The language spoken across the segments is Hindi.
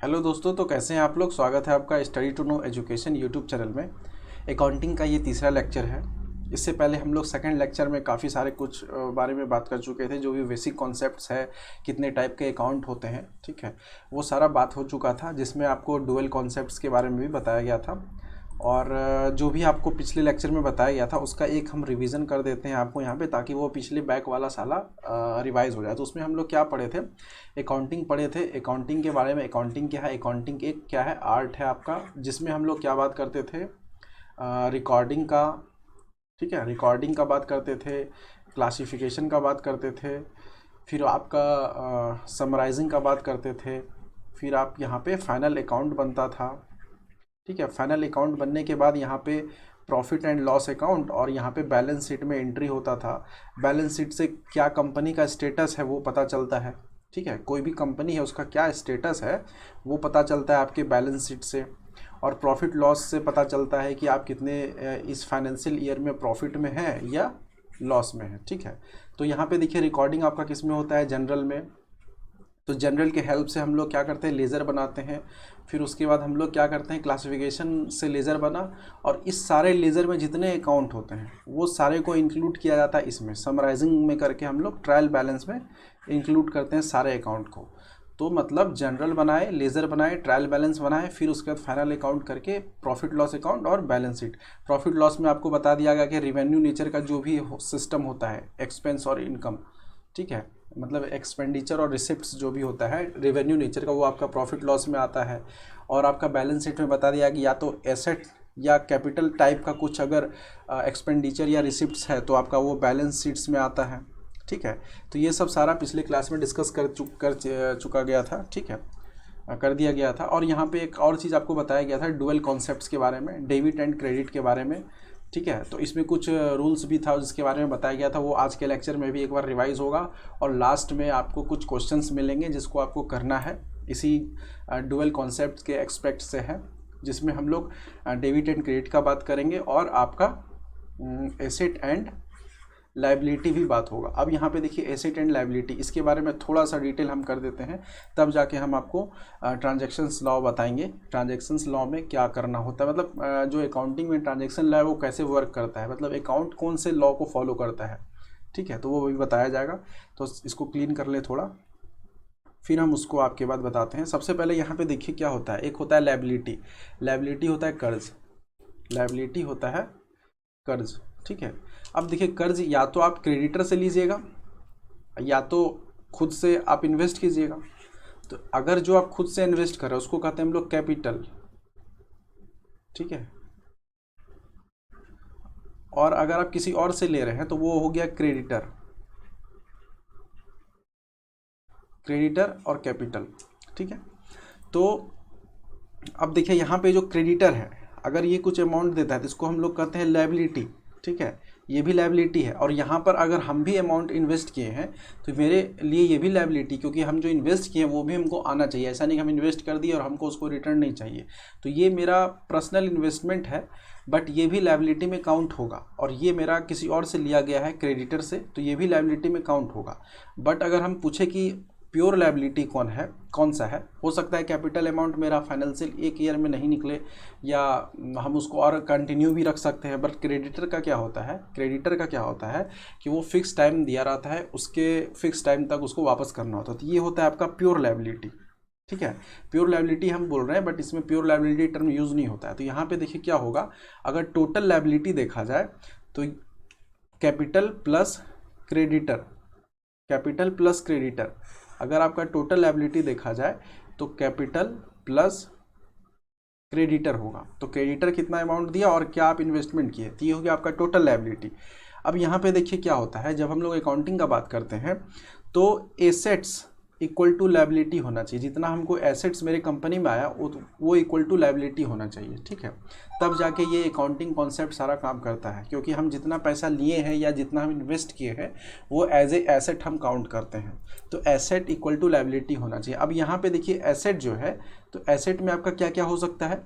हेलो दोस्तों, तो कैसे हैं आप लोग। स्वागत है आपका study to know education YouTube channel में। अकाउंटिंग का ये तीसरा लेक्चर है। इससे पहले हम लोग सेकंड लेक्चर में काफ़ी सारे कुछ बारे में बात कर चुके थे, जो भी बेसिक कॉन्सेप्ट्स है, कितने टाइप के अकाउंट होते हैं, ठीक है, वो सारा बात हो चुका था, जिसमें आपको डुअल कॉन्सेप्ट्स के बारे में भी बताया गया था। और जो भी आपको पिछले लेक्चर में बताया गया था उसका एक हम रिवीजन कर देते हैं आपको यहाँ पे, ताकि वो पिछले बैक वाला साला रिवाइज हो जाए। तो उसमें हम लोग क्या पढ़े थे, अकाउंटिंग पढ़े थे। अकाउंटिंग के बारे में, अकाउंटिंग क्या है, अकाउंटिंग एक क्या है, आर्ट है आपका, जिसमें हम लोग क्या बात करते थे, रिकॉर्डिंग का, ठीक है, रिकॉर्डिंग का बात करते थे, क्लासिफिकेशन का बात करते थे, फिर आपका समराइजिंग का बात करते थे, फिर आप यहाँ पे फाइनल अकाउंट बनता था, ठीक है। फाइनल अकाउंट बनने के बाद यहाँ पे प्रॉफिट एंड लॉस अकाउंट और यहाँ पे बैलेंस शीट में एंट्री होता था। बैलेंस शीट से क्या कंपनी का स्टेटस है वो पता चलता है, ठीक है, कोई भी कंपनी है उसका क्या स्टेटस है वो पता चलता है आपके बैलेंस शीट से। और प्रॉफिट लॉस से पता चलता है कि आप कितने इस फाइनेंशियल ईयर में प्रॉफिट में हैं या लॉस में है, ठीक है। तो यहाँ पे देखिए रिकॉर्डिंग आपका किस में होता है, जनरल में। तो जनरल के हेल्प से हम लोग क्या करते हैं, लेज़र बनाते हैं। फिर उसके बाद हम लोग क्या करते हैं, क्लासिफिकेशन से लेज़र बना, और इस सारे लेज़र में जितने अकाउंट होते हैं वो सारे को इंक्लूड किया जाता है इसमें, समराइजिंग में करके हम लोग ट्रायल बैलेंस में इंक्लूड करते हैं सारे अकाउंट को। तो मतलब जनरल बनाए, लेज़र बनाए, ट्रायल बैलेंस बनाए, फिर उसके बाद फाइनल अकाउंट करके प्रॉफिट लॉस अकाउंट और बैलेंस शीट। प्रॉफिट लॉस में आपको बता दिया गया कि रेवेन्यू नेचर का जो भी सिस्टम होता है, एक्सपेंस और इनकम, ठीक है, मतलब एक्सपेंडिचर और रिसिप्ट्स जो भी होता है रेवेन्यू नेचर का, वो आपका प्रॉफिट लॉस में आता है। और आपका बैलेंस शीट में बता दिया कि या तो एसेट या कैपिटल टाइप का कुछ अगर एक्सपेंडिचर या रिसिप्ट्स है तो आपका वो बैलेंस शीट्स में आता है, ठीक है। तो ये सब सारा पिछले क्लास में डिस्कस कर चुका गया था, ठीक है, कर दिया गया था। और यहाँ पे एक और चीज़ आपको बताया गया था डुअल कॉन्सेप्ट्स के बारे में, डेबिट एंड क्रेडिट के बारे में, ठीक है। तो इसमें कुछ रूल्स भी था जिसके बारे में बताया गया था, वो आज के लेक्चर में भी एक बार रिवाइज होगा। और लास्ट में आपको कुछ क्वेश्चंस मिलेंगे जिसको आपको करना है, इसी डुअल कॉन्सेप्ट के एक्सपेक्ट से है, जिसमें हम लोग डेबिट एंड क्रेडिट का बात करेंगे और आपका एसेट एंड लाइबिलिटी भी बात होगा। अब यहाँ पे देखिए एसेट एंड लाइबिलिटी, इसके बारे में थोड़ा सा डिटेल हम कर देते हैं, तब जाके हम आपको ट्रांजैक्शंस लॉ बताएंगे। ट्रांजैक्शंस लॉ में क्या करना होता है, मतलब जो अकाउंटिंग में ट्रांजैक्शन लॉ है वो कैसे वर्क करता है, मतलब अकाउंट कौन से लॉ को फॉलो करता है, ठीक है, तो वो भी बताया जाएगा। तो इसको क्लीन कर ले थोड़ा, फिर हम उसको आपके बाद बताते हैं। सबसे पहले यहाँ पे देखिए क्या होता है, एक होता है लाइबिलिटी। लाइबिलिटी होता है कर्ज, लाइबिलिटी होता है कर्ज, ठीक है। अब देखिए कर्ज या तो आप क्रेडिटर से लीजिएगा या तो खुद से आप इन्वेस्ट कीजिएगा। तो अगर जो आप खुद से इन्वेस्ट कर रहे हो उसको कहते हैं हम लोग कैपिटल, ठीक है। और अगर आप किसी और से ले रहे हैं तो वो हो गया क्रेडिटर, क्रेडिटर और कैपिटल, ठीक है। तो अब देखिए यहाँ पे जो क्रेडिटर है, अगर ये कुछ अमाउंट देता है तो इसको हम लोग कहते हैं लायबिलिटी, ठीक है, ये भी लायबिलिटी है। और यहाँ पर अगर हम भी अमाउंट इन्वेस्ट किए हैं तो मेरे लिए ये भी लायबिलिटी, क्योंकि हम जो इन्वेस्ट किए हैं वो भी हमको आना चाहिए। ऐसा नहीं कि हम इन्वेस्ट कर दिए और हमको उसको रिटर्न नहीं चाहिए। तो ये मेरा पर्सनल इन्वेस्टमेंट है, बट ये भी लायबिलिटी में काउंट होगा। और ये मेरा किसी और से लिया गया है क्रेडिटर से, तो ये भी लायबिलिटी में काउंट होगा। बट अगर हम पूछे कि प्योर लायबिलिटी कौन सा है, हो सकता है कैपिटल अमाउंट मेरा फाइनेंशियल एक ईयर में नहीं निकले, या हम उसको और कंटिन्यू भी रख सकते हैं। बट क्रेडिटर का क्या होता है, क्रेडिटर का क्या होता है कि वो फिक्स टाइम दिया रहता है, उसके फिक्स टाइम तक उसको वापस करना होता है। तो ये होता है आपका प्योर लायबिलिटी, ठीक है। प्योर लायबिलिटी हम बोल रहे हैं, बट इसमें प्योर लायबिलिटी टर्म यूज़ नहीं होता है। तो यहाँ पे देखिए क्या होगा, अगर टोटल लायबिलिटी देखा जाए तो capital plus creditor, capital plus creditor, अगर आपका टोटल लायबिलिटी देखा जाए तो कैपिटल प्लस क्रेडिटर होगा। तो क्रेडिटर कितना अमाउंट दिया और क्या आप इन्वेस्टमेंट किए, तो ये हो गया आपका टोटल लायबिलिटी। अब यहाँ पे देखिए क्या होता है, जब हम लोग अकाउंटिंग का बात करते हैं तो एसेट्स इक्वल टू लायबिलिटी होना चाहिए। जितना हमको एसेट्स मेरे कंपनी में आया वो इक्वल टू लायबिलिटी होना चाहिए, ठीक है। तब जाके ये अकाउंटिंग कॉन्सेप्ट सारा काम करता है, क्योंकि हम जितना पैसा लिए हैं या जितना हम इन्वेस्ट किए हैं वो एज ए एसेट हम काउंट करते हैं। तो एसेट इक्वल टू लायबिलिटी होना चाहिए। अब यहाँ पे देखिए एसेट जो है, तो एसेट में आपका क्या क्या हो सकता है,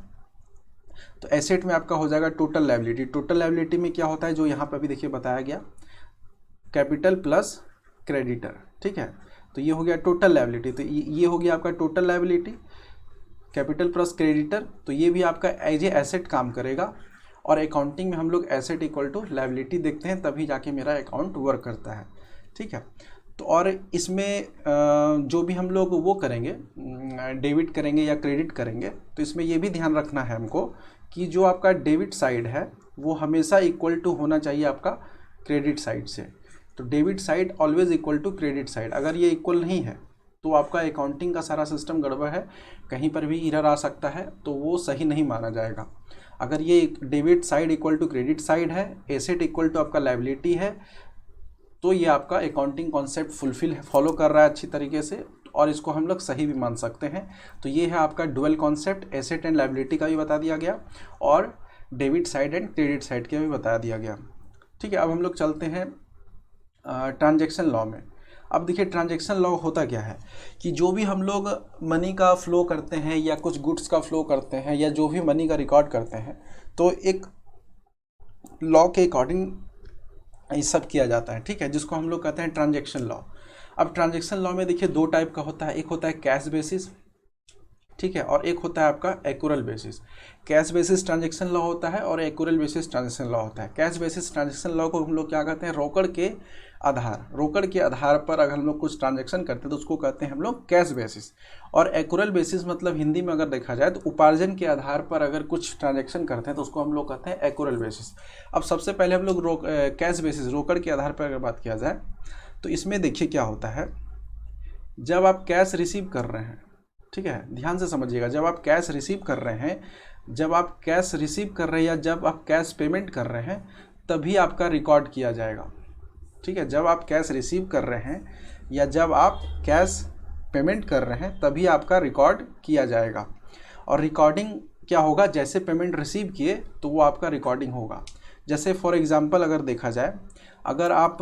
तो एसेट में आपका हो जाएगा टोटल लायबिलिटी। टोटल लायबिलिटी में क्या होता है, जो यहाँ पर भी देखिए बताया गया, कैपिटल प्लस क्रेडिटर, ठीक है। तो ये हो गया टोटल लायबिलिटी। तो ये हो गया आपका total liability. Capital plus creditor, तो ये भी आपका एज ए एसेट काम करेगा। और अकाउंटिंग में हम लोग एसेट इक्वल टू लायबिलिटी देखते हैं, तभी जाके मेरा अकाउंट वर्क करता है, ठीक है। तो और इसमें जो भी हम लोग वो करेंगे, डेबिट करेंगे या क्रेडिट करेंगे, तो इसमें ये भी ध्यान रखना है हमको कि जो आपका डेबिट साइड है वो हमेशा इक्वल टू होना चाहिए आपका क्रेडिट साइड से। तो debit side always equal to credit side, अगर ये इक्वल नहीं है तो आपका अकाउंटिंग का सारा सिस्टम गड़बड़ है, कहीं पर भी एरर आ सकता है, तो वो सही नहीं माना जाएगा। अगर ये debit side equal to credit side है, एसेट इक्वल टू आपका लायबिलिटी है, तो ये आपका अकाउंटिंग कॉन्सेप्ट फॉलो कर रहा है अच्छी तरीके से, और इसको हम लोग सही भी मान सकते हैं। तो ये है आपका dual concept, asset and liability का भी बता दिया गया और debit side and credit side का भी बता दिया गया, ठीक है। अब हम लोग चलते हैं ट्रांजैक्शन लॉ में। अब देखिए ट्रांजैक्शन लॉ होता क्या है कि जो भी हम लोग मनी का फ्लो करते हैं या कुछ गुड्स का फ्लो करते हैं या जो भी मनी का रिकॉर्ड करते हैं, तो एक लॉ के अकॉर्डिंग ये सब किया जाता है, ठीक है, जिसको हम लोग कहते हैं ट्रांजैक्शन लॉ। अब ट्रांजैक्शन लॉ में देखिए दो टाइप का होता है, एक होता है कैश बेसिस, ठीक है, और एक होता है आपका accrual basis. Cash basis transaction law होता है और एक्यूरल बेसिस ट्रांजैक्शन लॉ होता है। कैश बेसिस ट्रांजैक्शन लॉ को हम लोग क्या कहते हैं, रोकड़ के आधार पर अगर हम लोग कुछ ट्रांजैक्शन करते हैं तो उसको कहते हैं हम लोग कैश बेसिस। और एक्यूरल बेसिस मतलब हिंदी में अगर देखा जाए तो उपार्जन के आधार पर अगर कुछ ट्रांजैक्शन करते हैं तो उसको हम लोग कहते हैं एक्यूरल बेसिस। अब सबसे पहले हम लोग कैश बेसिस रोकड़ के आधार पर अगर बात किया जाए तो इसमें देखिए क्या होता है, जब आप कैश रिसीव कर रहे हैं, ठीक है, ध्यान से समझिएगा, जब आप कैश रिसीव कर रहे हैं या जब आप कैश पेमेंट कर रहे हैं तभी आपका रिकॉर्ड किया जाएगा, ठीक है। जब आप कैश रिसीव कर रहे हैं या जब आप कैश पेमेंट कर रहे हैं तभी आपका रिकॉर्ड किया जाएगा। और रिकॉर्डिंग क्या होगा, जैसे पेमेंट रिसीव किए तो वो आपका रिकॉर्डिंग होगा। जैसे फॉर एग्जांपल अगर देखा जाए, अगर आप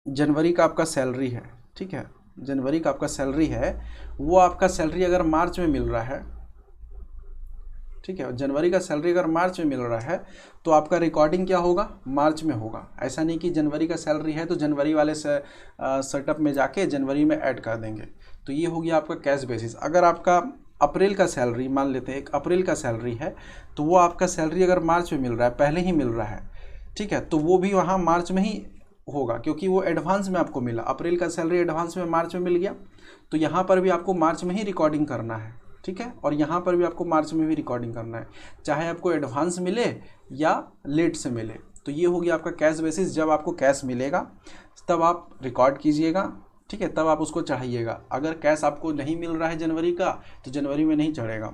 जनवरी का आपका सैलरी है, ठीक है, जनवरी का आपका सैलरी है, वो आपका सैलरी अगर मार्च में मिल रहा है, ठीक है, जनवरी का सैलरी अगर मार्च में मिल रहा है तो आपका रिकॉर्डिंग क्या होगा, मार्च में होगा। ऐसा नहीं कि जनवरी का सैलरी है तो जनवरी वाले सेटअप में जाके जनवरी में ऐड कर देंगे। तो ये हो गया आपका कैश बेसिस। अगर आपका अप्रैल का सैलरी, मान लेते हैं एक अप्रैल का सैलरी है, तो वो आपका सैलरी अगर मार्च में मिल रहा है, पहले ही मिल रहा है, ठीक है, तो वो भी वहाँ मार्च में ही होगा क्योंकि वो एडवांस में आपको मिला। अप्रैल का सैलरी एडवांस में मार्च में मिल गया, तो यहाँ पर भी आपको मार्च में ही रिकॉर्डिंग करना है, ठीक है, और यहाँ पर भी आपको मार्च में भी रिकॉर्डिंग करना है, चाहे आपको एडवांस मिले या लेट से मिले। तो ये हो गया आपका कैश बेसिस। जब आपको कैश मिलेगा तब आप रिकॉर्ड कीजिएगा, ठीक है, तब आप उसको चढ़ाइएगा। अगर कैश आपको नहीं मिल रहा है जनवरी का तो जनवरी में नहीं चढ़ेगा,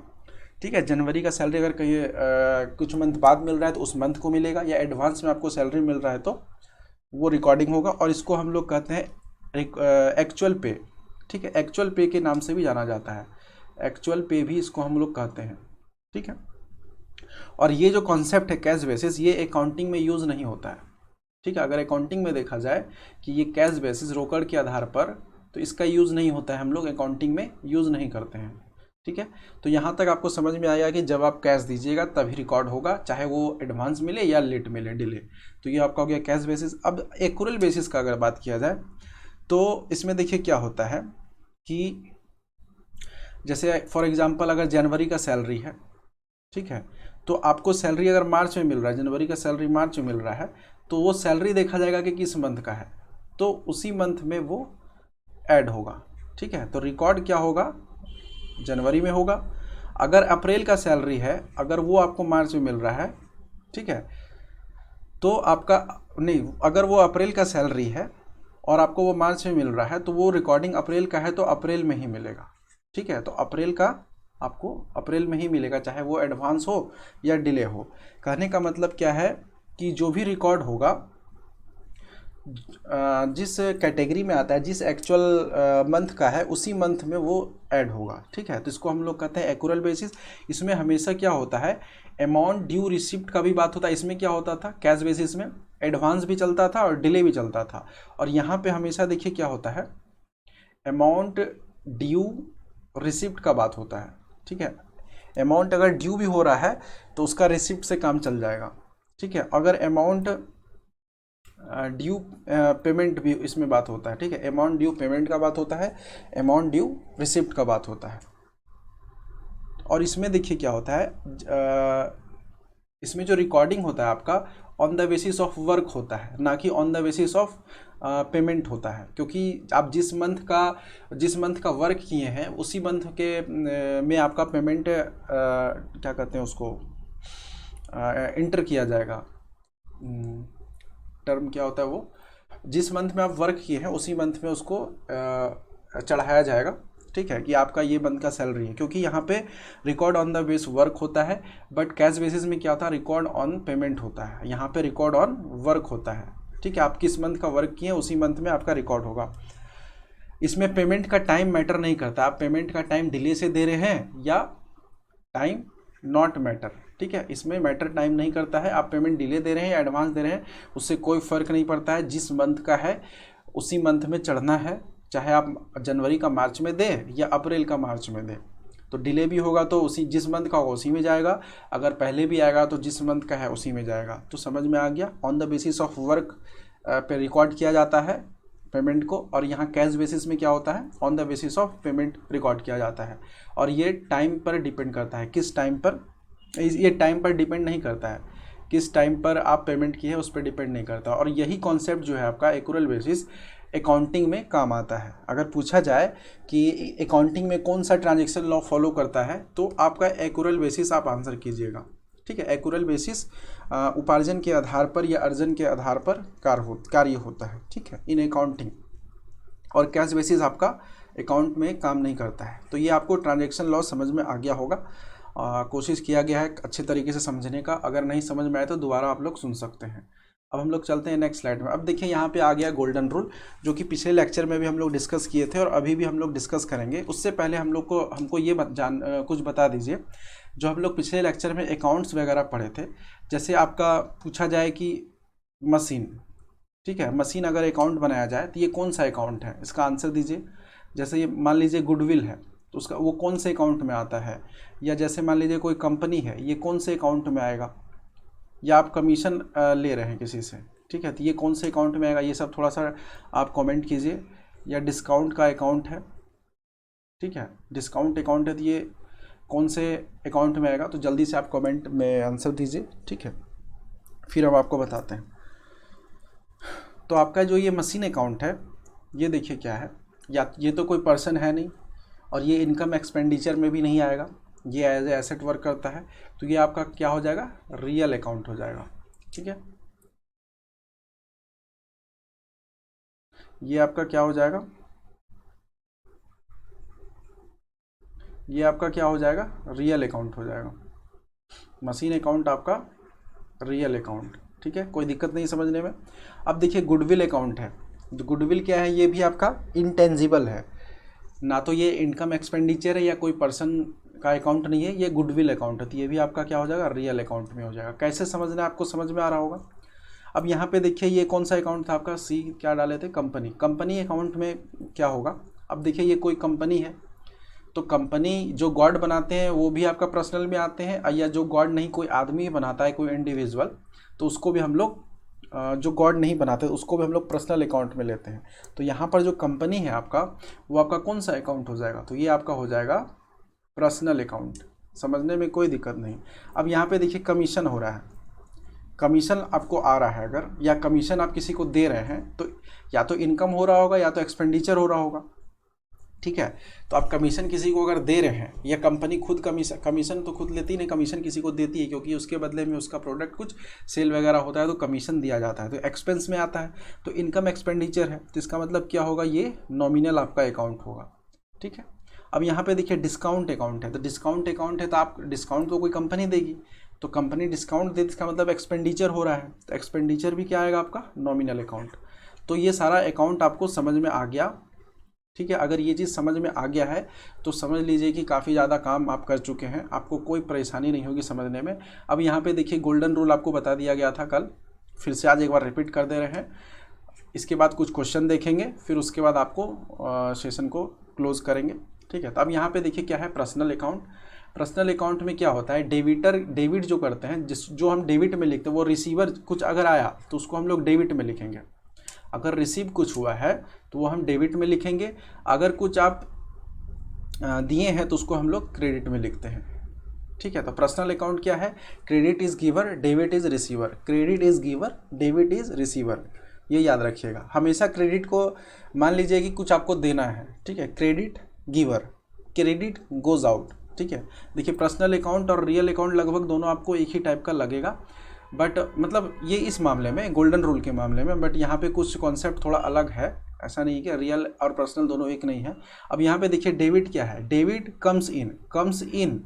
ठीक है। जनवरी का सैलरी अगर कहीं कुछ मंथ बाद मिल रहा है तो उस मंथ को मिलेगा, या एडवांस में आपको सैलरी मिल रहा है तो वो रिकॉर्डिंग होगा। और इसको हम लोग कहते हैं एक्चुअल पे, ठीक है, एक्चुअल पे के नाम से भी जाना जाता है, एक्चुअल पे भी इसको हम लोग कहते हैं, ठीक है। और ये जो कॉन्सेप्ट है कैश बेसिस, ये अकाउंटिंग में यूज़ नहीं होता है, ठीक है। अगर अकाउंटिंग में देखा जाए कि ये कैश बेसिस रोकड़ के आधार पर, तो इसका यूज़ नहीं होता है, हम लोग अकाउंटिंग में यूज़ नहीं करते हैं, ठीक है। तो यहाँ तक आपको समझ में आया कि जब आप कैश दीजिएगा तभी रिकॉर्ड होगा, चाहे वो एडवांस मिले या लेट मिले, डिले। तो ये आपका हो गया कैश बेसिस। अब एक्यूरल बेसिस का अगर बात किया जाए तो इसमें देखिए क्या होता है कि जैसे फॉर एग्जांपल अगर जनवरी का सैलरी है, ठीक है, तो आपको सैलरी अगर मार्च में मिल रहा है, जनवरी का सैलरी मार्च में मिल रहा है, तो वो सैलरी देखा जाएगा कि किस मंथ का है, तो उसी मंथ में वो ऐड होगा, ठीक है। तो रिकॉर्ड क्या होगा, जनवरी में होगा। अगर अप्रैल का सैलरी है, अगर वो आपको मार्च में मिल रहा है, ठीक है, तो आपका नहीं, अगर वो अप्रैल का सैलरी है और आपको वो मार्च में मिल रहा है तो वो रिकॉर्डिंग अप्रैल का है तो अप्रैल में ही मिलेगा, ठीक है। तो अप्रैल का आपको अप्रैल में ही मिलेगा, चाहे वो एडवांस हो या डिले हो। कहने का मतलब क्या है कि जो भी रिकॉर्ड होगा जिस कैटेगरी में आता है, जिस एक्चुअल मंथ का है, उसी मंथ में वो ऐड होगा, ठीक है। तो इसको हम लोग कहते हैं एक्यूरल बेसिस। इसमें हमेशा क्या होता है, अमाउंट ड्यू रिसिप्ट का भी बात होता है। इसमें क्या होता था, कैश बेसिस में एडवांस भी चलता था और डिले भी चलता था। और यहाँ पे हमेशा देखिए क्या होता है, अमाउंट ड्यू रिसिप्ट का बात होता है, ठीक है। अमाउंट अगर ड्यू भी हो रहा है तो उसका रिसिप्ट से काम चल जाएगा, ठीक है। अगर अमाउंट ड्यू पेमेंट भी इसमें बात होता है, ठीक है। अमाउंट ड्यू पेमेंट का बात होता है, अमाउंट ड्यू रिसिप्ट का बात होता है। और इसमें देखिए क्या होता है, इसमें जो रिकॉर्डिंग होता है आपका on the basis of work होता है, ना कि on the basis of payment होता है, क्योंकि आप जिस मंथ का वर्क किए हैं उसी मंथ के में आपका पेमेंट क्या कहते हैं उसको इंटर किया जाएगा। टर्म क्या होता है वो, जिस मंथ में आप वर्क किए हैं उसी मंथ में उसको चढ़ाया जाएगा, ठीक है, कि आपका ये मंथ का सैलरी है, क्योंकि यहाँ पे record on the base work होता है, बट कैश बेसिस में क्या होता है, रिकॉर्ड ऑन पेमेंट होता है। यहाँ पे रिकॉर्ड ऑन वर्क होता है, ठीक है, आप किस मंथ का वर्क किए उसी मंथ में आपका रिकॉर्ड होगा। इसमें पेमेंट का टाइम मैटर नहीं करता, आप पेमेंट का टाइम डिले से दे रहे हैं या टाइम नॉट मैटर, ठीक है, इसमें मैटर टाइम नहीं करता है, आप पेमेंट डिले दे रहे हैं या एडवांस दे रहे हैं उससे कोई फ़र्क नहीं पड़ता है। जिस मंथ का है उसी मंथ में चढ़ना है, चाहे आप जनवरी का मार्च में दें या अप्रैल का मार्च में दें। तो डिले भी होगा तो उसी जिस मंथ का होगा उसी में जाएगा, अगर पहले भी आएगा तो जिस मंथ का है उसी में जाएगा। तो समझ में आ गया, on the basis of work पे रिकॉर्ड किया जाता है पेमेंट को, और यहाँ कैश बेसिस में क्या होता है, on the basis of payment record किया जाता है। और ये टाइम पर डिपेंड करता है, किस टाइम पर, ये टाइम पर डिपेंड नहीं करता है, किस टाइम पर आप पेमेंट की है उस पर डिपेंड नहीं करता। और यही कॉन्सेप्ट जो है आपका एक्यूरल बेसिस अकाउंटिंग में काम आता है। अगर पूछा जाए कि अकाउंटिंग में कौन सा ट्रांजैक्शन लॉ फॉलो करता है तो आपका एक्यूरल बेसिस आप आंसर कीजिएगा, ठीक है। एक्यूरल बेसिस उपार्जन के आधार पर या अर्जन के आधार पर कार्य होता है, ठीक है, इन अकाउंटिंग। और कैश बेसिस आपका अकाउंट में काम नहीं करता है। तो ये आपको ट्रांजैक्शन लॉ समझ में आ गया होगा। कोशिश किया गया है अच्छे तरीके से समझने का, अगर नहीं समझ में आए तो दोबारा आप लोग सुन सकते हैं। अब हम लोग चलते हैं नेक्स्ट स्लाइड में। अब देखिए यहाँ पे आ गया गोल्डन रूल, जो कि पिछले लेक्चर में भी हम लोग डिस्कस किए थे और अभी भी हम लोग डिस्कस करेंगे। उससे पहले हमको ये कुछ बता दीजिए, जो हम लोग पिछले लेक्चर में अकाउंट्स वगैरह पढ़े थे, जैसे आपका पूछा जाए कि मशीन, ठीक है, मशीन अगर अकाउंट बनाया जाए तो ये कौन सा अकाउंट है, इसका आंसर दीजिए। जैसे ये मान लीजिए गुडविल है तो उसका वो कौन से अकाउंट में आता है, या जैसे मान लीजिए कोई कंपनी है ये कौन से अकाउंट में आएगा, या आप कमीशन ले रहे हैं किसी से, ठीक है, तो ये कौन से अकाउंट में आएगा, ये सब थोड़ा सा आप कमेंट कीजिए। या डिस्काउंट का अकाउंट है, ठीक है, डिस्काउंट अकाउंट है तो ये कौन से अकाउंट में आएगा, तो जल्दी से आप कमेंट में आंसर दीजिए, ठीक है, फिर हम आपको बताते हैं। तो आपका जो ये मशीन अकाउंट है ये देखिए क्या है, या ये तो कोई पर्सन है नहीं, और ये इनकम एक्सपेंडिचर में भी नहीं आएगा, ये एज ए एसेट वर्क करता है, तो ये आपका क्या हो जाएगा, रियल अकाउंट हो जाएगा, ठीक है। ये आपका क्या हो जाएगा, ये आपका क्या हो जाएगा, रियल अकाउंट हो जाएगा। मशीन अकाउंट आपका रियल अकाउंट, ठीक है, कोई दिक्कत नहीं समझने में। अब देखिए गुडविल अकाउंट है, जो गुडविल क्या है, ये भी आपका इंटेंजिबल है, ना तो ये इनकम एक्सपेंडिचर है या कोई पर्सन का अकाउंट नहीं है, ये गुडविल अकाउंट है, तो ये भी आपका क्या हो जाएगा, रियल अकाउंट में हो जाएगा। कैसे समझना है आपको समझ में आ रहा होगा। अब यहाँ पे देखिए ये कौन सा अकाउंट था आपका, सी क्या डाले थे, कंपनी। कंपनी अकाउंट में क्या होगा, अब देखिए ये कोई कंपनी है, तो कंपनी जो गॉड बनाते हैं वो भी आपका पर्सनल में आते हैं, या जो गॉड नहीं कोई आदमी बनाता है, कोई इंडिविजुअल, तो उसको भी हम लोग जो गॉड नहीं बनाते उसको भी हम लोग पर्सनल अकाउंट में लेते हैं। तो यहाँ पर जो कंपनी है आपका, वो आपका कौन सा अकाउंट हो जाएगा, तो ये आपका हो जाएगा पर्सनल अकाउंट। समझने में कोई दिक्कत नहीं। अब यहाँ पे देखिए कमीशन हो रहा है, कमीशन आपको आ रहा है अगर, या कमीशन आप किसी को दे रहे हैं, तो या तो इनकम हो रहा होगा या तो एक्सपेंडिचर हो रहा होगा, ठीक है। तो आप कमीशन किसी को अगर दे रहे हैं, या कंपनी खुद कमीशन तो खुद लेती नहीं, कमीशन किसी को देती है, क्योंकि उसके बदले में उसका प्रोडक्ट कुछ सेल वगैरह होता है तो कमीशन दिया जाता है, तो एक्सपेंस में आता है, तो इनकम एक्सपेंडिचर है, तो इसका मतलब क्या होगा, ये नॉमिनल आपका अकाउंट होगा, ठीक है। अब यहाँ पे देखिए डिस्काउंट अकाउंट है, तो डिस्काउंट अकाउंट है तो आप डिस्काउंट तो कोई कंपनी देगी, तो कंपनी डिस्काउंट दे, इसका मतलब एक्सपेंडिचर हो रहा है, तो एक्सपेंडिचर भी क्या आएगा आपका, नॉमिनल अकाउंट। तो ये सारा अकाउंट आपको समझ में आ गया, ठीक है। अगर ये चीज़ समझ में आ गया है तो समझ लीजिए कि काफ़ी ज़्यादा काम आप कर चुके हैं, आपको कोई परेशानी नहीं होगी समझने में। अब यहाँ पे देखिए गोल्डन रूल आपको बता दिया गया था कल, फिर से आज एक बार रिपीट कर दे रहे हैं। इसके बाद कुछ क्वेश्चन देखेंगे, फिर उसके बाद आपको सेशन को क्लोज करेंगे, ठीक है। तो अब यहाँ पे देखिए क्या है, पर्सनल अकाउंट। पर्सनल अकाउंट में क्या होता है, डेबिट जो करते हैं, जो हम डेबिट में लिखते हैं, वो रिसीवर कुछ अगर आया तो उसको हम लोग डेबिट में लिखेंगे, अगर रिसीव कुछ हुआ है तो वो हम डेबिट में लिखेंगे, अगर कुछ आप दिए हैं तो उसको हम लोग क्रेडिट में लिखते हैं, ठीक है। तो पर्सनल अकाउंट क्या है, credit is giver, debit is receiver, credit is giver, debit is receiver, ये याद रखिएगा हमेशा। क्रेडिट को मान लीजिए कि कुछ आपको देना है, ठीक है, credit giver, credit goes out, ठीक है। देखिए पर्सनल अकाउंट और रियल अकाउंट लगभग दोनों आपको एक ही टाइप का लगेगा, बट मतलब ये इस मामले में गोल्डन रूल के मामले में, बट यहाँ पे कुछ कॉन्सेप्ट थोड़ा अलग है, ऐसा नहीं कि रियल और पर्सनल दोनों एक नहीं है। अब यहाँ पे देखिए डेबिट क्या है, डेबिट कम्स इन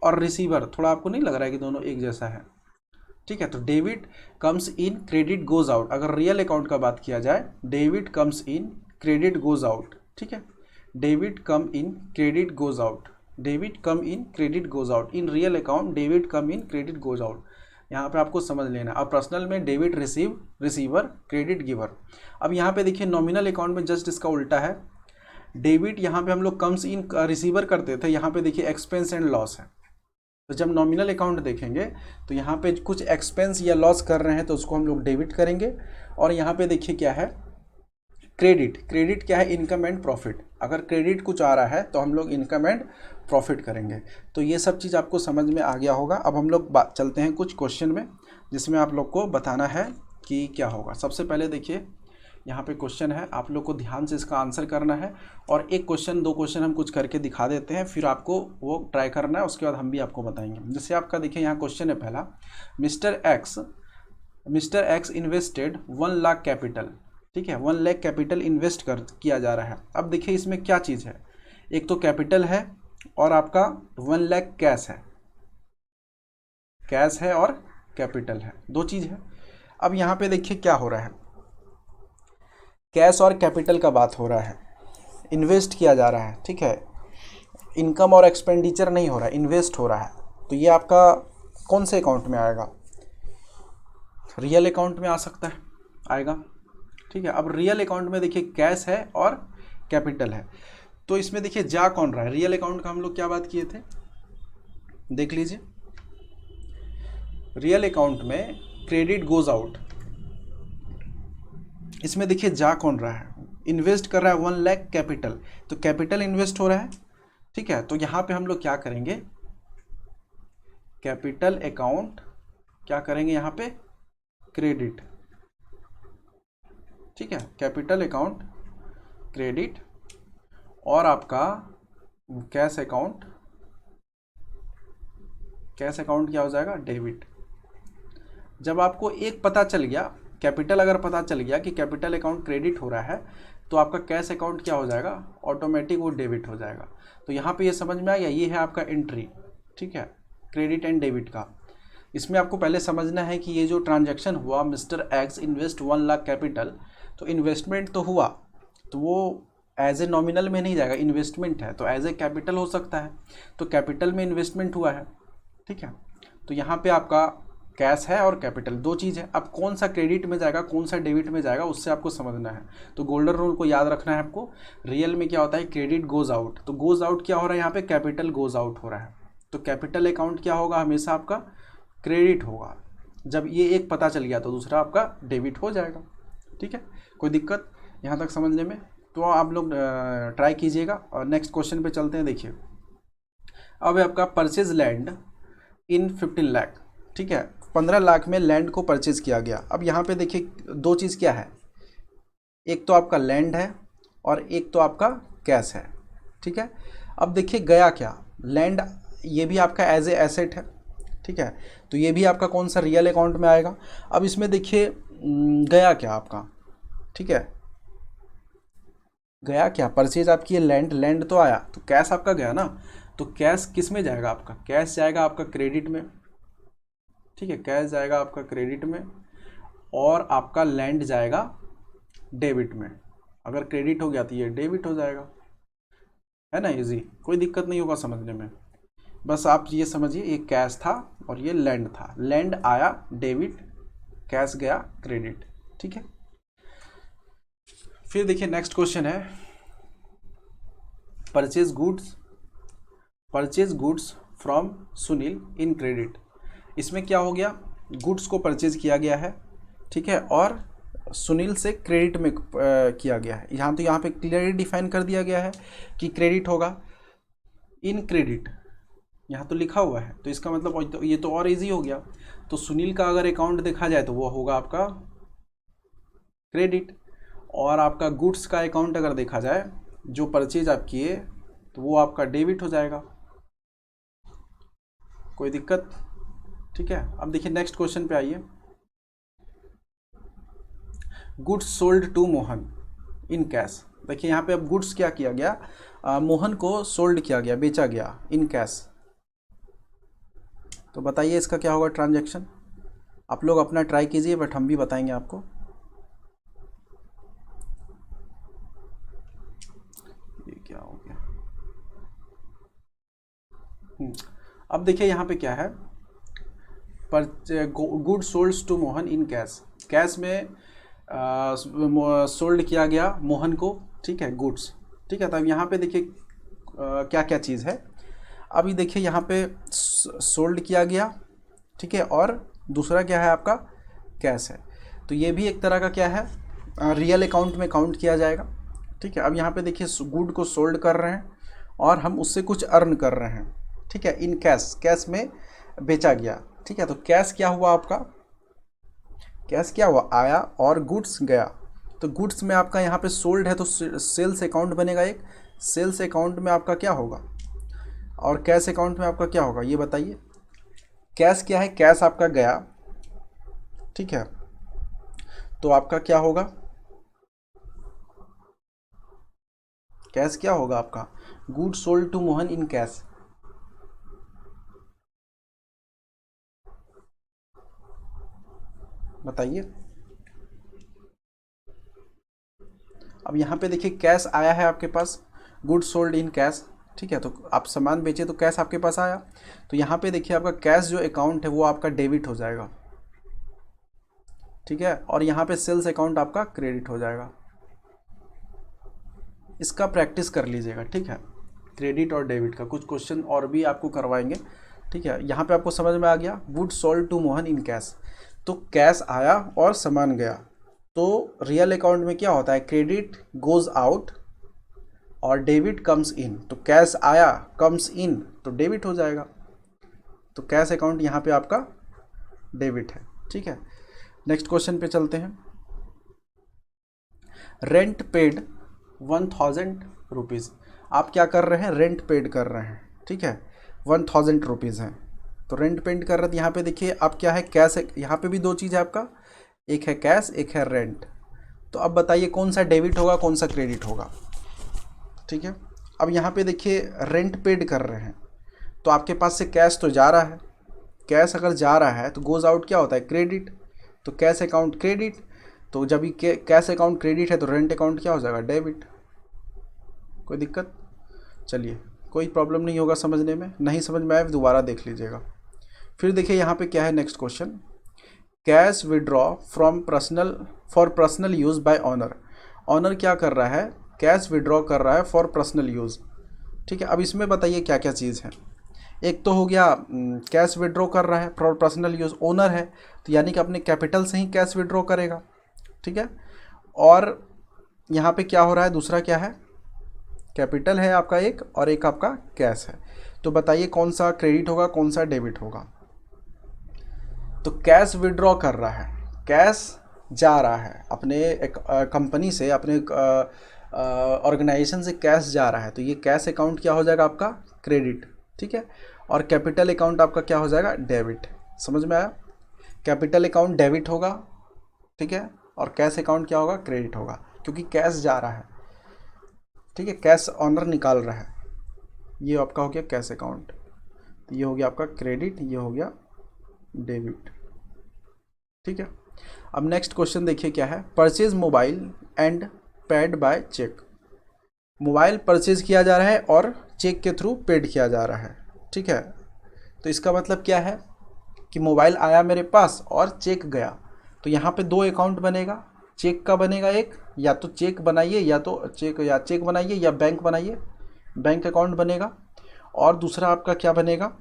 और रिसीवर, थोड़ा आपको नहीं लग रहा है कि दोनों एक जैसा है, ठीक है। तो debit comes in, credit goes out. अगर रियल अकाउंट का बात किया जाए, debit comes in, credit goes out, ठीक है। Debit come in, credit goes out, debit come in, credit goes out. In real account debit come in, credit goes out, यहाँ पे आपको समझ लेना। अब पर्सनल में डेबिट रिसीवर, क्रेडिट गिवर। अब यहाँ पे देखिए नॉमिनल अकाउंट में जस्ट इसका उल्टा है, डेबिट यहाँ पे हम लोग कम्स इन रिसीवर करते थे, यहाँ पे देखिए एक्सपेंस एंड लॉस है। तो जब नॉमिनल अकाउंट देखेंगे तो यहाँ पे कुछ एक्सपेंस या लॉस कर रहे हैं तो उसको हम लोग डेबिट करेंगे, और यहाँ पे देखिए क्या है, क्रेडिट क्या है, इनकम एंड प्रॉफिट। अगर क्रेडिट कुछ आ रहा है तो हम लोग इनकम एंड प्रॉफिट करेंगे। तो ये सब चीज़ आपको समझ में आ गया होगा। अब हम लोग चलते हैं कुछ क्वेश्चन में, जिसमें आप लोग को बताना है कि क्या होगा। सबसे पहले देखिए यहाँ पे क्वेश्चन है, आप लोग को ध्यान से इसका आंसर करना है, और एक क्वेश्चन दो क्वेश्चन हम कुछ करके दिखा देते हैं, फिर आपको वो ट्राई करना है, उसके बाद हम भी आपको बताएंगे। जैसे आपका देखिए यहाँ क्वेश्चन है पहला, mister x invested 1 lakh capital, ठीक है, 1 लाख कैपिटल इन्वेस्ट किया जा रहा है। अब देखिए इसमें क्या चीज़ है, एक तो कैपिटल है और आपका 1 लाख कैश है और कैपिटल है, दो चीज़ है। अब यहाँ पे देखिए क्या हो रहा है, कैश और कैपिटल का बात हो रहा है, इन्वेस्ट किया जा रहा है, ठीक है, इनकम और एक्सपेंडिचर नहीं हो रहा है, इन्वेस्ट हो रहा है। तो ये आपका कौन से अकाउंट में आएगा, रियल अकाउंट में आ सकता है, आएगा, ठीक है। अब रियल अकाउंट में देखिए कैश है और कैपिटल है, तो इसमें देखिए जा कौन रहा है, रियल अकाउंट का हम लोग क्या बात किए थे, देख लीजिए। रियल अकाउंट में क्रेडिट गोज आउट, इसमें देखिए जा कौन रहा है, इन्वेस्ट कर रहा है 1 लाख कैपिटल, तो कैपिटल इन्वेस्ट हो रहा है, ठीक है। तो यहाँ पे हम लोग क्या करेंगे, कैपिटल अकाउंट क्या करेंगे यहाँ पे, क्रेडिट, ठीक है, कैपिटल अकाउंट क्रेडिट, और आपका कैश अकाउंट क्या हो जाएगा, डेबिट। जब आपको एक पता चल गया, कैपिटल अगर पता चल गया कि कैपिटल अकाउंट क्रेडिट हो रहा है, तो आपका कैश अकाउंट क्या हो जाएगा, ऑटोमेटिक वो डेबिट हो जाएगा। तो यहाँ पे ये समझ में आ गया, ये है आपका एंट्री, ठीक है, क्रेडिट एंड डेबिट का। इसमें आपको पहले समझना है कि ये जो ट्रांजैक्शन हुआ, mister x invest 1 lakh capital, तो इन्वेस्टमेंट तो हुआ, तो वो एज ए नॉमिनल में नहीं जाएगा, इन्वेस्टमेंट है, तो एज ए कैपिटल हो सकता है, तो कैपिटल में इन्वेस्टमेंट हुआ है, ठीक है। तो यहाँ पे आपका कैश है और कैपिटल, दो चीज़ है। अब कौन सा क्रेडिट में जाएगा, कौन सा डेबिट में जाएगा, उससे आपको समझना है। तो गोल्डन रूल को याद रखना है आपको। रियल में क्या होता है, क्रेडिट गोज आउट, तो गोज आउट क्या हो रहा है यहाँ पे, कैपिटल गोज आउट हो रहा है, तो कैपिटल अकाउंट क्या होगा, हमेशा आपका क्रेडिट होगा। जब ये एक पता चल गया तो दूसरा आपका डेबिट हो जाएगा, ठीक है। कोई दिक्कत यहाँ तक समझने में, तो आप लोग ट्राई कीजिएगा। और नेक्स्ट क्वेश्चन पे चलते हैं। देखिए अब आपका परचेज लैंड इन 15 लाख, ठीक है, 15 लाख में लैंड को परचेज किया गया। अब यहाँ पे देखिए दो चीज़ क्या है, एक तो आपका लैंड है और एक तो आपका कैश है, ठीक है। अब देखिए गया क्या, लैंड ये भी आपका एज ए एसेट है, ठीक है, तो ये भी आपका कौन सा, रियल अकाउंट में आएगा। अब इसमें देखिए गया क्या आपका, ठीक है, गया क्या, परचेज आपकी है लैंड तो आया, तो कैश आपका गया ना, तो कैश किस में जाएगा आपका, कैश जाएगा आपका क्रेडिट में, ठीक है, कैश जाएगा आपका क्रेडिट में, और आपका लैंड जाएगा डेबिट में। अगर क्रेडिट हो गया तो ये डेबिट हो जाएगा, है ना, इजी, कोई दिक्कत नहीं होगा समझने में। बस आप ये समझिए, ये कैश था और ये लैंड था, लैंड आया डेबिट, कैश गया क्रेडिट, ठीक है। फिर देखिए नेक्स्ट क्वेश्चन है, purchase goods from Sunil in credit. इसमें क्या हो गया, गुड्स को परचेज किया गया है, ठीक है, और सुनील से क्रेडिट में किया गया है। यहाँ पे क्लियरली डिफाइन कर दिया गया है कि क्रेडिट होगा इन क्रेडिट, यहाँ तो लिखा हुआ है, तो इसका मतलब ये तो और इजी हो गया। तो सुनील का अगर अकाउंट देखा जाए तो वो होगा आपका क्रेडिट, और आपका गुड्स का अकाउंट अगर देखा जाए, जो परचेज आप किए, तो वो आपका डेबिट हो जाएगा। कोई दिक्कत? ठीक है, अब देखिए नेक्स्ट क्वेश्चन पे आइए। Goods sold to Mohan in cash. देखिए यहाँ पे अब गुड्स क्या किया गया, मोहन को सोल्ड किया गया, बेचा गया इन कैश। तो बताइए इसका क्या होगा ट्रांजैक्शन। आप लोग अपना ट्राई कीजिए, बट हम भी बताएंगे आपको। ये क्या हो गया? अब देखिए यहाँ पे क्या है, पर good sold to Mohan in cash. Cash में सोल्ड किया गया मोहन को, ठीक है, गुड्स। ठीक है, तब यहाँ पे देखिए क्या क्या चीज़ है। अभी देखिए यहाँ पे सोल्ड किया गया, ठीक है, और दूसरा क्या है आपका कैश है। तो ये भी एक तरह का क्या है, रियल अकाउंट में काउंट किया जाएगा। ठीक है, अब यहाँ पे देखिए गुड को सोल्ड कर रहे हैं और हम उससे कुछ अर्न कर रहे हैं। ठीक है, इन कैश, कैश में बेचा गया। ठीक है, तो कैश क्या हुआ आपका, कैश क्या हुआ, आया और गुड्स गया। तो गुड्स में आपका यहाँ पे सोल्ड है तो सेल्स अकाउंट बनेगा एक, सेल्स अकाउंट में आपका क्या होगा, और कैश अकाउंट में आपका क्या होगा ये बताइए। कैश क्या है, कैश आपका गया, ठीक है, तो आपका क्या होगा, कैश क्या होगा आपका, good sold to Mohan in cash. बताइए। अब यहाँ पे देखिए कैश आया है आपके पास, गुड सोल्ड इन कैश। ठीक है, तो आप सामान बेचे तो कैश आपके पास आया, तो यहाँ पे देखिए आपका कैश जो अकाउंट है वो आपका डेबिट हो जाएगा। ठीक है, और यहाँ पे सेल्स अकाउंट आपका क्रेडिट हो जाएगा। इसका प्रैक्टिस कर लीजिएगा, ठीक है, क्रेडिट और डेबिट का कुछ क्वेश्चन और भी आपको करवाएंगे। ठीक है, यहाँ पे आपको समझ में आ गया, good sold to Mohan in cash. तो कैश आया और सामान गया, तो रियल अकाउंट में क्या होता है, क्रेडिट गोज आउट और डेबिट कम्स इन। तो कैश आया, कम्स इन, तो डेबिट हो जाएगा। तो कैश अकाउंट यहाँ पे आपका डेबिट है। ठीक है, नेक्स्ट क्वेश्चन पे चलते हैं। Rent paid 1000 rupees. आप क्या कर रहे हैं, रेंट पेड कर रहे हैं। ठीक है, 1000 रुपीज़ हैं, तो रेंट पेड कर रहे थे। यहाँ पे देखिए आप क्या है, कैश है, यहाँ पे भी दो चीज़ है आपका, एक है कैश, एक है रेंट। तो अब बताइए कौन सा डेबिट होगा, कौन सा क्रेडिट होगा। ठीक है, अब यहाँ पे देखिए रेंट पेड कर रहे हैं, तो आपके पास से कैश तो जा रहा है, कैश अगर जा रहा है तो गोज आउट क्या होता है, क्रेडिट। तो कैश अकाउंट क्रेडिट, तो जब भी कैश अकाउंट क्रेडिट है तो रेंट अकाउंट क्या हो जाएगा, डेबिट। कोई दिक्कत? चलिए, कोई प्रॉब्लम नहीं होगा समझने में, नहीं समझ में आए दोबारा देख लीजिएगा। फिर देखिए यहाँ पे क्या है next question, cash withdraw from personal for personal use by owner. Owner क्या कर रहा है, कैश विड्रॉ कर रहा है फॉर पर्सनल यूज़। ठीक है, अब इसमें बताइए क्या क्या चीज़ है। एक तो हो गया कैश विड्रॉ कर रहा है फॉर पर्सनल यूज़, ओनर है तो यानी कि अपने कैपिटल से ही कैश विड्रॉ करेगा। ठीक है, और यहाँ पे क्या हो रहा है, दूसरा क्या है, कैपिटल है आपका एक, और एक आपका कैश है। तो बताइए कौन सा क्रेडिट होगा, कौन सा डेबिट होगा। तो कैश विड्रॉ कर रहा है, कैश जा रहा है अपने एक कंपनी से, अपने ऑर्गेनाइजेशन से कैश जा रहा है, तो ये कैश अकाउंट क्या हो जाएगा आपका, क्रेडिट। ठीक है, और कैपिटल अकाउंट आपका क्या हो जाएगा, डेबिट। समझ में आया, कैपिटल अकाउंट डेबिट होगा, ठीक है, और कैश अकाउंट क्या होगा, क्रेडिट होगा, क्योंकि कैश जा रहा है। ठीक है, कैश ऑनर निकाल रहा है, ये आपका हो गया कैश अकाउंट। तो ये हो गया आपका क्रेडिट, ये हो गया डेबिट। ठीक है, अब नेक्स्ट क्वेश्चन देखिए क्या है, purchase mobile and paid by cheque. Mobile purchase किया जा रहा है और चेक के थ्रू पेड किया जा रहा है। ठीक है, तो इसका मतलब क्या है कि मोबाइल आया मेरे पास और चेक गया, तो यहाँ पे दो अकाउंट बनेगा, चेक का बनेगा एक, या तो चेक बनाइए, या तो चेक बनाइए, या बैंक बनाइए, बैंक अकाउंट बनेगा, और दूसरा आपका क्या बनेगा,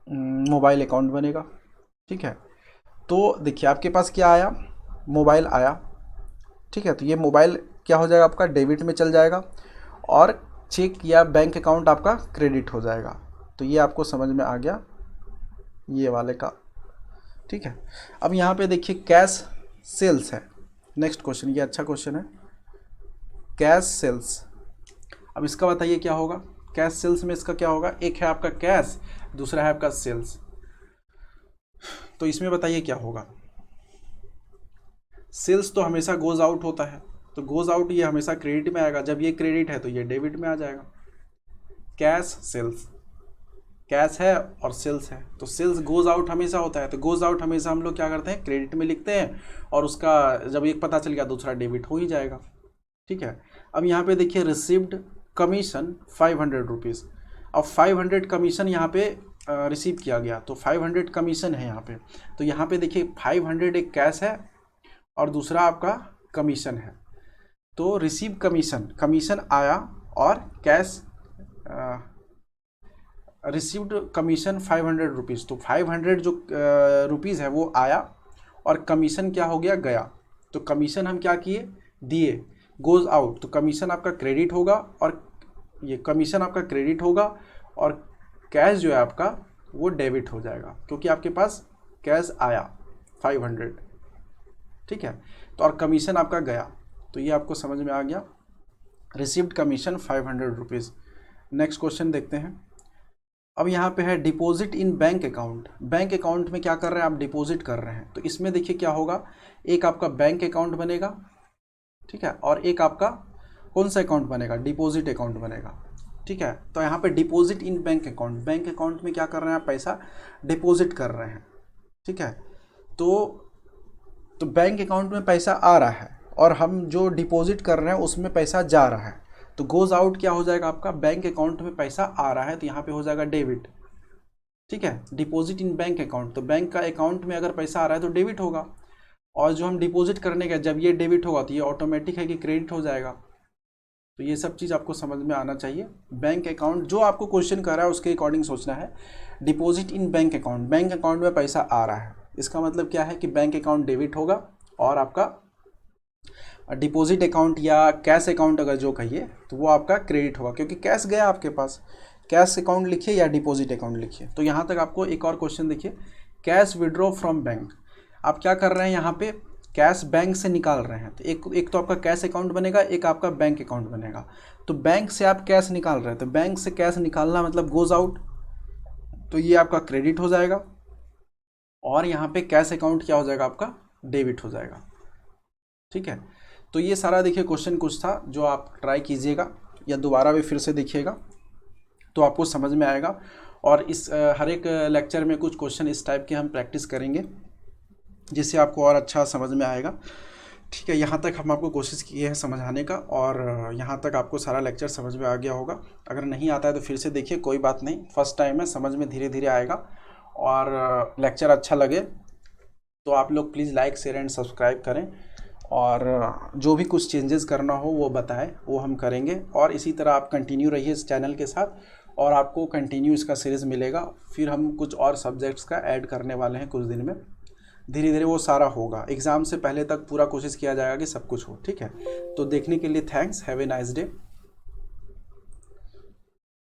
मोबाइल अकाउंट बनेगा। ठीक है, तो देखिए आपके पास क्या आया, मोबाइल आया। ठीक है, तो ये मोबाइल क्या हो जाएगा, आपका डेबिट में चल जाएगा, और चेक या बैंक अकाउंट आपका क्रेडिट हो जाएगा। तो ये आपको समझ में आ गया ये वाले का, ठीक है। अब यहाँ पे देखिए कैश सेल्स है, नेक्स्ट क्वेश्चन, ये अच्छा क्वेश्चन है, कैश सेल्स। अब इसका बताइए क्या होगा, कैश सेल्स में इसका क्या होगा, एक है आपका कैश, दूसरा है आपका सेल्स, तो इसमें बताइए क्या होगा। सेल्स तो हमेशा गोज आउट होता है, तो गोज आउट ये हमेशा क्रेडिट में आएगा, जब ये क्रेडिट है तो ये डेबिट में आ जाएगा। कैश सेल्स, कैश है और सेल्स है, तो सेल्स गोज आउट हमेशा होता है, तो गोज आउट हमेशा हम लोग क्या करते हैं, क्रेडिट में लिखते हैं, और उसका जब एक पता चल गया दूसरा डेबिट हो ही जाएगा, ठीक है। अब यहाँ पे देखिए रिसीव्ड कमीशन 500 रुपीज़। अब 500 कमीशन यहाँ पे रिसीव किया गया, तो 500 कमीशन है यहाँ पे, तो यहाँ पे देखिए 500 एक कैश है और दूसरा आपका कमीशन है, तो रिसीव कमीशन, कमीशन आया और कैश रिसीव्ड कमीशन 500 रुपीज़, तो 500 जो रुपीज़ है वो आया और कमीशन क्या हो गया, गया, तो कमीशन हम क्या किए, दिए, गोज आउट, तो कमीशन आपका क्रेडिट होगा और ये कमीशन आपका क्रेडिट होगा और कैश जो है आपका वो डेबिट हो जाएगा, क्योंकि आपके पास कैश आया 500, ठीक है, तो और कमीशन आपका गया, तो ये आपको समझ में आ गया, received commission 500 rupees. Next question देखते हैं। अब यहाँ पे है deposit in bank account, bank account में क्या कर रहे हैं आप, डिपॉजिट कर रहे हैं, तो इसमें देखिए क्या होगा, एक आपका बैंक अकाउंट बनेगा, ठीक है, और एक आपका कौन सा अकाउंट बनेगा, डिपॉजिट अकाउंट बनेगा, ठीक है। तो यहाँ पे deposit in bank account, bank account में क्या कर रहे हैं आप, पैसा डिपॉजिट कर रहे हैं, ठीक है, तो बैंक अकाउंट में पैसा आ रहा है और हम जो डिपॉजिट कर रहे हैं उसमें पैसा जा रहा है, तो गोज आउट क्या हो जाएगा आपका, बैंक अकाउंट में पैसा आ रहा है तो यहाँ पे हो जाएगा डेबिट, ठीक है। डिपॉजिट इन बैंक अकाउंट, तो बैंक का अकाउंट में अगर पैसा आ रहा है तो डेबिट होगा, और जो हम डिपॉजिट करने का जब ये डेबिट होगा तो ये ऑटोमेटिक है कि क्रेडिट हो जाएगा, तो ये सब चीज़ आपको समझ में आना चाहिए। बैंक अकाउंट जो आपको क्वेश्चन कर रहा है उसके अकॉर्डिंग सोचना है। Deposit in bank account, bank account में पैसा आ रहा है, इसका मतलब क्या है कि बैंक अकाउंट डेबिट होगा और आपका डिपॉजिट अकाउंट या कैश अकाउंट अगर जो कहिए तो वो आपका क्रेडिट होगा, क्योंकि कैश गया आपके पास, कैश अकाउंट लिखिए या डिपॉजिट अकाउंट लिखिए। तो यहाँ तक आपको एक और क्वेश्चन देखिए, कैश विड्रॉ फ्रॉम बैंक, आप क्या कर रहे हैं यहाँ पे, कैश बैंक से निकाल रहे हैं, तो एक तो आपका कैश अकाउंट बनेगा, एक आपका बैंक अकाउंट बनेगा, तो बैंक से आप कैश निकाल रहे हैं, तो बैंक से कैश निकालना मतलब गोज आउट, तो ये आपका क्रेडिट हो जाएगा, और यहाँ पे कैश अकाउंट क्या हो जाएगा आपका, डेबिट हो जाएगा, ठीक है। तो ये सारा देखिए क्वेश्चन कुछ था जो आप ट्राई कीजिएगा या दोबारा भी फिर से देखिएगा तो आपको समझ में आएगा, और इस हर एक लेक्चर में कुछ क्वेश्चन इस टाइप के हम प्रैक्टिस करेंगे जिससे आपको और अच्छा समझ में आएगा, ठीक है। यहाँ तक हम आपको कोशिश किए हैं समझाने का, और यहाँ तक आपको सारा लेक्चर समझ में आ गया होगा। अगर नहीं आता है तो फिर से देखिए, कोई बात नहीं, फर्स्ट टाइम है, समझ में धीरे धीरे आएगा। और लेक्चर अच्छा लगे तो आप लोग please like share and subscribe करें, और जो भी कुछ चेंजेस करना हो वो बताएं, वो हम करेंगे। और इसी तरह आप कंटिन्यू रहिए इस चैनल के साथ, और आपको कंटिन्यू इसका सीरीज़ मिलेगा। फिर हम कुछ और सब्जेक्ट्स का ऐड करने वाले हैं कुछ दिन में, धीरे धीरे वो सारा होगा। एग्ज़ाम से पहले तक पूरा कोशिश किया जाएगा कि सब कुछ हो, ठीक है। तो देखने के लिए thanks, have a nice day.